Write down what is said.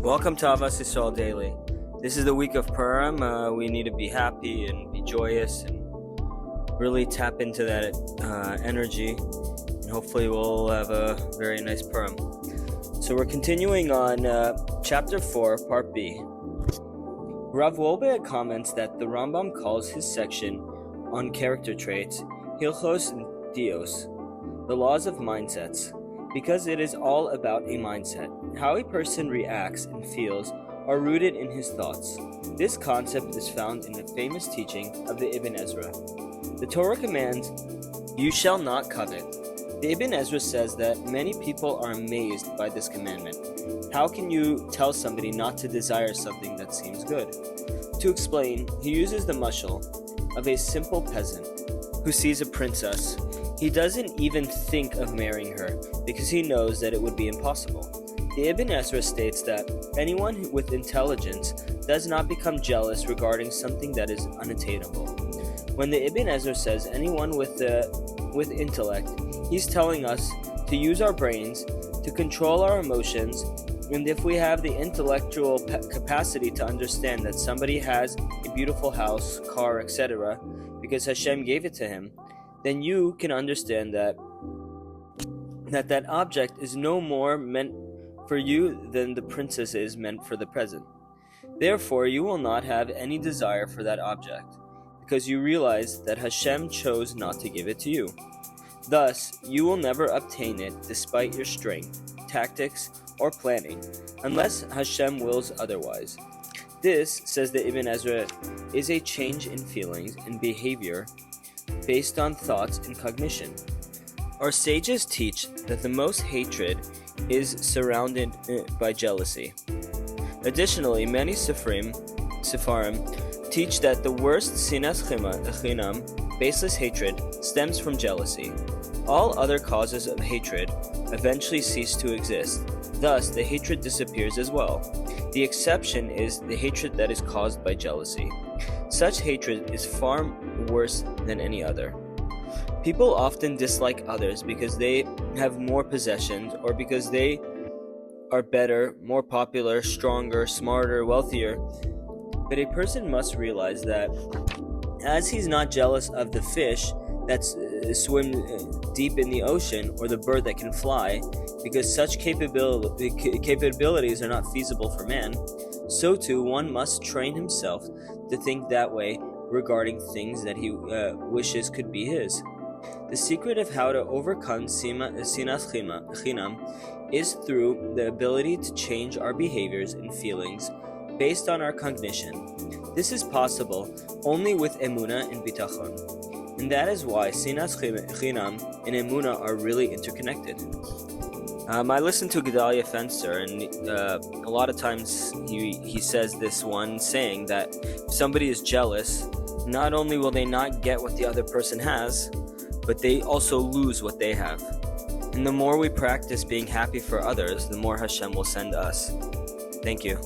Welcome to Ahavas Yisrael Daily. This is the week of Purim. We need to be happy and be joyous and really tap into that energy, and hopefully we'll have a very nice Purim. So we're continuing on chapter 4, part B. Rav Wolbe comments that the Rambam calls his section on character traits Hilchos Dios, the laws of mindsets, because it is all about a mindset. How a person reacts and feels are rooted in his thoughts. This concept is found in the famous teaching of the Ibn Ezra. The Torah commands, "You shall not covet." The Ibn Ezra says that many people are amazed by this commandment. How can you tell somebody not to desire something that seems good? To explain, he uses the mashal of a simple peasant who sees a princess. He doesn't even think of marrying her because he knows that it would be impossible. The Ibn Ezra states that anyone with intelligence does not become jealous regarding something that is unattainable. When the Ibn Ezra says anyone with intellect, he's telling us to use our brains to control our emotions, and if we have the intellectual capacity to understand that somebody has a beautiful house, car, etc., because Hashem gave it to him, then you can understand that object is no more meant for you than the princess is meant for the present. Therefore, you will not have any desire for that object, because you realize that Hashem chose not to give it to you. Thus, you will never obtain it despite your strength, tactics, or planning, unless Hashem wills otherwise. This, says the Ibn Ezra, is a change in feelings and behavior based on thoughts and cognition. Our sages teach that the most hatred is surrounded by jealousy. Additionally, many Sepharim teach that the worst sinas chinam, baseless hatred, stems from jealousy. All other causes of hatred eventually cease to exist. Thus, the hatred disappears as well. The exception is the hatred that is caused by jealousy. Such hatred is far worse than any other. People often dislike others because they have more possessions or because they are better, more popular, stronger, smarter, wealthier. But a person must realize that as he's not jealous of the fish that swim deep in the ocean or the bird that can fly, because such capabilities are not feasible for man, so too one must train himself to think that way regarding things that he wishes could be his. The secret of how to overcome sinas chinam is through the ability to change our behaviors and feelings based on our cognition. This is possible only with emunah and bitachon, and that is why sinas chinam and emunah are really interconnected. I listened to Gedalia Fenster, and a lot of times he says this one saying that if somebody is jealous, not only will they not get what the other person has, but they also lose what they have. And the more we practice being happy for others, the more Hashem will send us. Thank you.